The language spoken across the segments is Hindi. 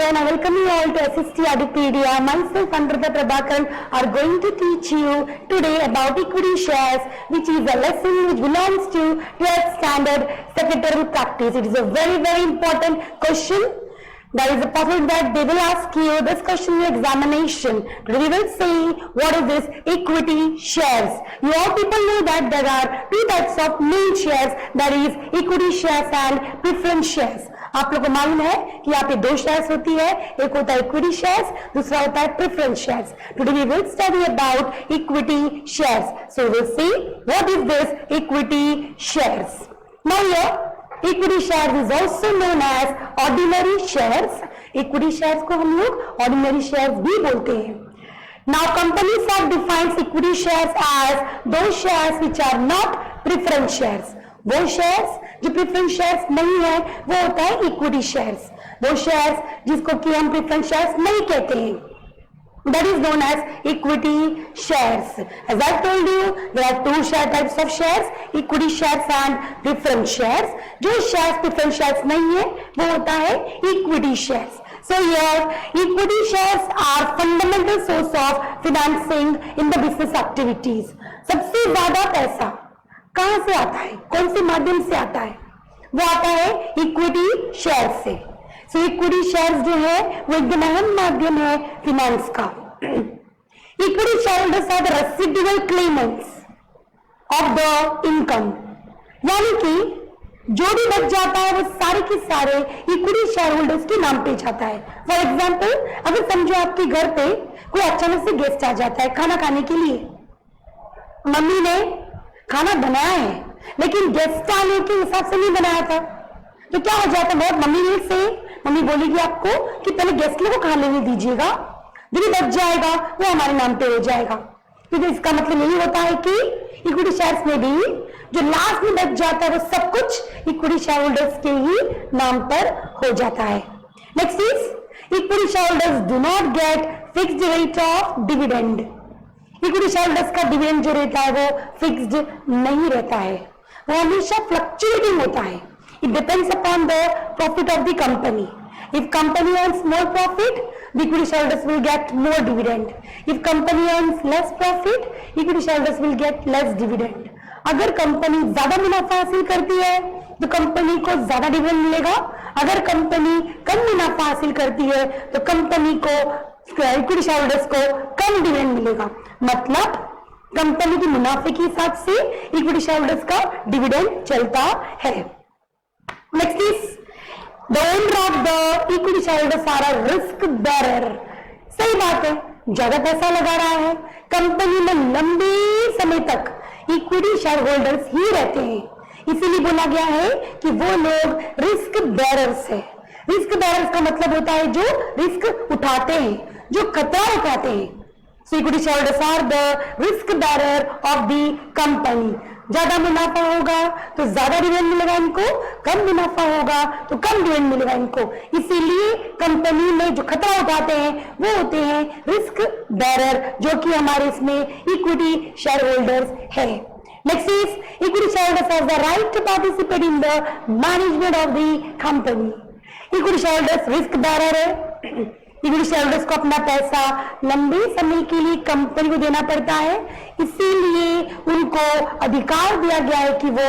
everyone, I welcome you all to SST Adipedia. Myself, Anurudha Prabhakaran, are going to teach you today about equity shares, which is a lesson which belongs to 12th standard secretarial practice. It is a very, very important question. There is a possibility that they will ask you this question in examination. Today we will see what is this equity shares. You all people know that there are two types of main shares, that is equity shares and preference shares. आप लोगों को मालूम है कि यहाँ पे दो शेयर्स होती है, एक होता है इक्विटी शेयर्स, दूसरा होता है preference shares. Today we will study about equity shares. So we will see what is this equity shares. Now here equity shares is also known as ordinary shares. Equity shares को हम लोग ऑर्डिनरी शेयर्स भी बोलते हैं. Now companies have defined equity shares as those shares which are not preference shares. वो शेयर्स जो प्रेफरेंस शेयर्स नहीं है वो होता है इक्विटी शेयर्स. वो शेयर्स जिसको कि हम प्रेफरेंस शेयर्स नहीं कहते हैं, that is known as equity shares. As I told you, there are two share types of shares, equity shares and preference shares. जो shares preference shares नहीं है वो होता है equity shares. So here equity shares are fundamental source of financing in the business activities. सबसे ज्यादा पैसा कहां से आता है, कौन से माध्यम से आता है? वो आता है इक्विटी शेयर से. सो इक्विटी शेयर्स जो है वो एकदम अहम माध्यम है फिनेंस का. Equity shareholders are the residual claimants of the income. यानी कि जो भी बच जाता है वो सारे के सारे इक्विटी शेयरहोल्डर्स के नाम पे जाता है. फॉर एग्जाम्पल, अगर समझो आपके घर पे कोई अचानक से गेस्ट आ जाता है खाना खाने के लिए. मम्मी ने खाना बनाया है लेकिन गेस्ट आने के हिसाब से नहीं बनाया था, तो क्या हो जाता है, बहुत मम्मी बोलेगी आपको कि पहले गेस्ट लोगों को खाने नहीं दीजिएगा, जो भी बच जाएगा वो हमारे नाम पे हो जाएगा. तो इसका मतलब यही होता है कि इक्विटी शेयर्स में भी जो लास्ट में बच जाता है वो सब कुछ इक्विटी शेयर होल्डर्स के ही नाम पर हो जाता है. Next is equity share holders do not gate fixed rate of dividend. Equity shareholders का डिविडेंड जो रहता है वो फिक्स्ड नहीं रहता है, वो हमेशा फ्लक्चुएटिंग होता है. It depends upon the profit of the company. If company earns more profit, the equity shareholders will get more dividend. If company earns less profit, equity shareholders will get less dividend. अगर कंपनी ज्यादा मुनाफा हासिल करती है तो कंपनी को ज्यादा डिविडेंड मिलेगा. अगर कंपनी कम मुनाफा हासिल करती है तो कंपनी को इक्विटी शेयरहोल्डर्स को कम डिविडेंड मिलेगा. मतलब कंपनी के मुनाफे के हिसाब से इक्विटी शेयरहोल्डर्स का डिविडेंड चलता है. Next is the owner of the equity shareholders are a risk bearer. सही बात है, ज्यादा पैसा लगा रहा है कंपनी में, लंबे समय तक इक्विटी शेयरहोल्डर्स ही रहते हैं, इसीलिए बोला गया है कि वो लोग रिस्क बेरर्स है. रिस्क बेरर्स का मतलब होता है जो रिस्क उठाते हैं, जो खतरा उठाते हैं. So equity shareholders are the risk bearer of the company. ज्यादा मुनाफा होगा तो ज्यादा डिविडेंड मिलेगा इनको, कम मुनाफा होगा तो कम डिविडेंड मिलेगा इनको. इसीलिए कंपनी में जो खतरा उठाते हैं वो होते हैं रिस्क बेरर, जो कि हमारे इसमें इक्विटी शेयरहोल्डर्स है. Next is equity shareholders have the right to participate in the management of the company. Equity shareholders risk bearer है. इक्विटी शेयरहोल्डर्स को अपना पैसा लंबे समय के लिए कंपनी को देना पड़ता है, इसीलिए उनको अधिकार दिया गया है कि वो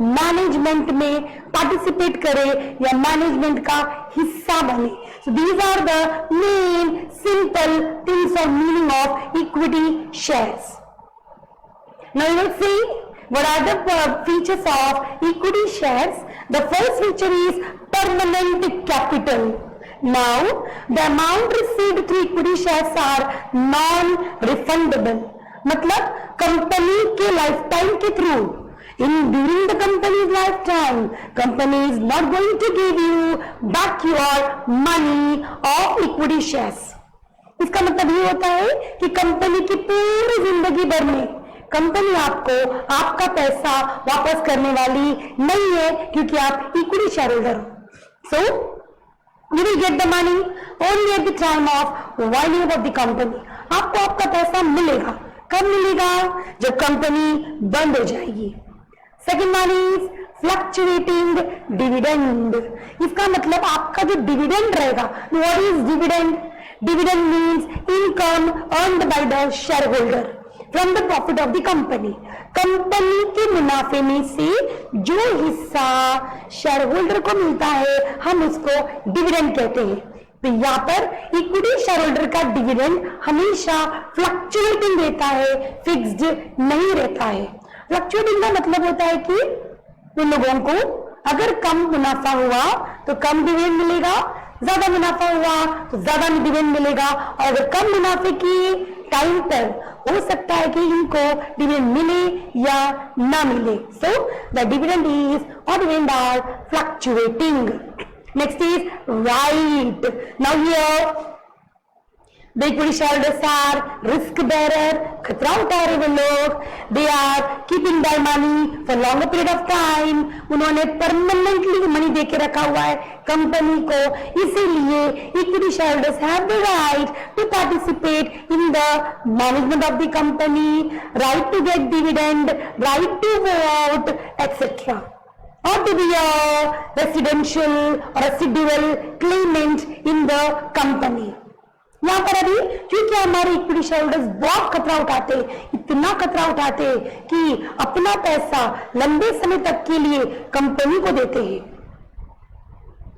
मैनेजमेंट में पार्टिसिपेट करे या मैनेजमेंट का हिस्सा बने. So these are the main simple things of meaning of equity shares. Now we will see what are the features of equity shares. The first feature is permanent capital. Now the amount received through equity shares are non-refundable. मतलब कंपनी के लाइफ टाइम के through, during the company's lifetime, company is not going to give you back your money of equity shares. इसका मतलब ये होता है कि कंपनी की पूरी जिंदगी भर में कंपनी आपको आपका पैसा वापस करने वाली नहीं है, क्योंकि आप इक्विटी शेयरहोल्डर हो. सो you will get the money only at the time of winding up of the company. आपको आपका पैसा मिलेगा. कब मिलेगा? जब कंपनी बंद हो जाएगी. Second one is fluctuating dividend. इसका मतलब आपका जो डिविडेंड रहेगा, what is dividend? Dividend means income earned by the share holder from the profit of the company. Company के मुनाफे में से जो हिस्सा शेयर होल्डर को मिलता है हम उसको डिविडेंड कहते हैं। तो यहाँ पर इक्विटी शेयर होल्डर का डिविडेंड हमेशा फ्लक्चुएटिंग रहता है, फिक्स्ड नहीं रहता है। फ्लक्चुएटिंग का मतलब होता है कि उन लोगों को अगर कम मुनाफा हुआ तो कम डिविडेंड मिलेगा, ज्यादा मुनाफा हुआ तो ज्यादा डिविडेंड मिलेगा, और अगर कम मुनाफे की टाइम पर हो सकता है कि इनको डिविडेंड मिले या ना मिले। सो द डिविडेंड इज और dividend are fluctuating. Next is right. Now here the equity shareholders are risk bearer, खतरा उठा रहे वो लोग। They are keeping their money for longer period of time. उन्होंने परमानेंटली मनी दे के रखा हुआ है कंपनी को, इसीलिए equity shareholders have the right to participate in the management of the company, right to get dividend, right to vote, etc. or to be a residential or residual claimant in the company. यहाँ पर अभी क्योंकि हमारे इक्विटी शेयरहोल्डर्स बहुत खतरा उठाते, इतना खतरा उठाते कि अपना पैसा लंबे समय तक के लिए कंपनी को देते हैं।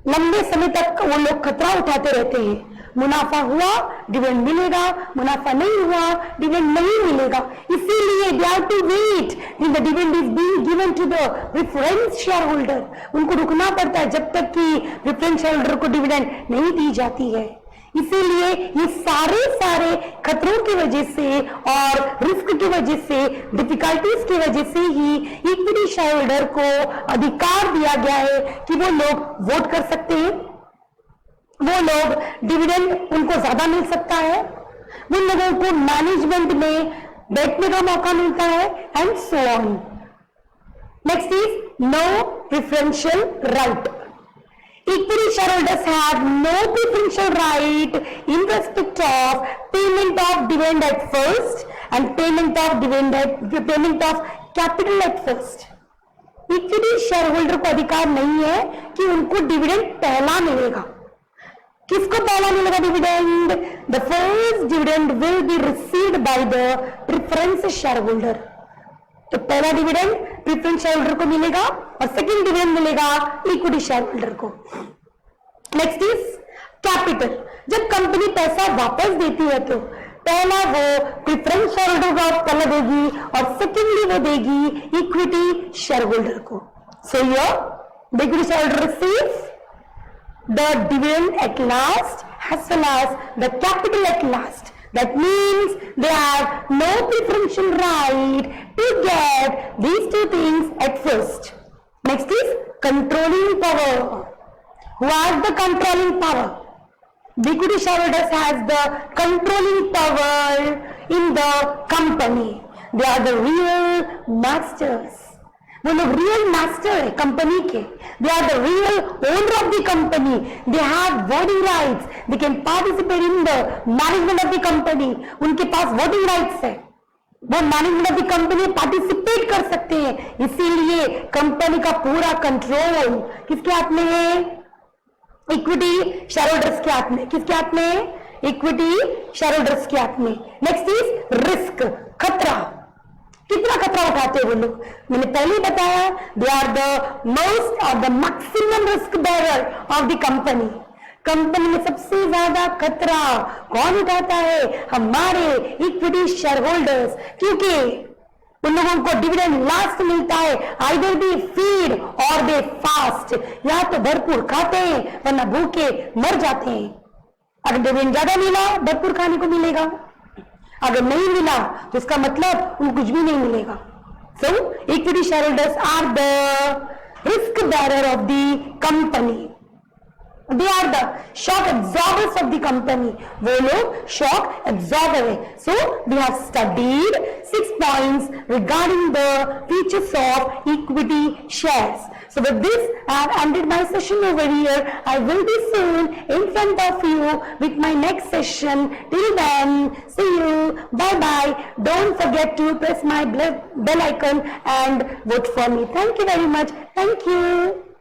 लंबे समय तक वो लोग खतरा उठाते रहते हैं। मुनाफा हुआ डिविडेंड मिलेगा, मुनाफा नहीं हुआ डिविडेंड नहीं मिलेगा, इसीलिए they have to wait when the dividend is being given to the preference share holder. उनको रुकना पड़ता है जब तक कि प्रेफरेंस शेयर होल्डर को डिविडेंड नहीं दी जाती है। इसीलिए ये सारे खतरों की वजह से और रिस्क की वजह से, डिफिकल्टीज की वजह से ही इक्विटी शेयर होल्डर को अधिकार दिया गया है कि वो लोग वोट कर सकते हैं, वो लोग डिविडेंड उनको ज्यादा मिल सकता है, उन लोगों को मैनेजमेंट में बैठने का मौका मिलता है, and so on. Next is no preferential right. Equity shareholders have no preferential right in respect of payment of dividend at first and payment of capital at first. Equity shareholder को अधिकार नहीं है कि उनको डिविडेंड पहला मिलेगा। किसको पहला मिलेगा dividend? The first dividend will be received by the preference shareholder. तो पहला डिविडेंड प्रेफरेंस शेयर होल्डर को मिलेगा और सेकंड डिविडेंड मिलेगा इक्विटी शेयर होल्डर को। Next is capital. जब कंपनी पैसा वापस देती है तो पहला वो प्रेफरेंस शेयर होल्डर को पहले देगी और सेकेंडली वो देगी इक्विटी शेयर होल्डर को। So here the equity share holder receives the dividend at last as well as the capital at last. That means they have no preferential right to get these two things at first. Next is controlling power. Who has the controlling power? The equity shareholders has the controlling power in the company. They are the real masters. वो लोग रियल मास्टर है कंपनी के। They are the real owner of the company. They have voting rights. They can participate in the management of the company. उनके पास वोटिंग राइट्स है, वो मैनेजमेंट ऑफ द कंपनी पार्टिसिपेट कर सकते हैं। इसीलिए कंपनी का पूरा कंट्रोल किसके हाथ में है? इक्विटी शेयर होल्डर्स के हाथ में। किसके हाथ में? इक्विटी शेयर होल्डर्स के हाथ में। नेक्स्ट इज रिस्क, खतरा। कितना खतरा उठाते हैं वो लोग? मैंने पहले बताया दे आर द मोस्ट और the maximum risk bearer of the company. Company में सबसे ज्यादा खतरा कौन उठाता है? हमारे इक्विटी शेयर होल्डर्स, क्योंकि उन लोगों को डिविडेंड लास्ट मिलता है। आइदर दे फीड और दे फास्ट, या तो भरपूर खाते हैं वरना भूखे मर जाते हैं। अगर डिविडेंड ज्यादा मिला भरपूर खाने को मिलेगा, अगर नहीं मिला तो इसका मतलब उनको कुछ भी नहीं मिलेगा। So equity share holders are the risk bearer of the company. They are the shock absorbers of the company. वो लोग शॉक एब्जॉर्बर है। So we have studied 6 points regarding the features of equity shares. So with this, I have ended my session over here. I will be soon in front of you with my next session. Till then, see you. Bye bye. Don't forget to press my bell icon and vote for me. Thank you very much. Thank you.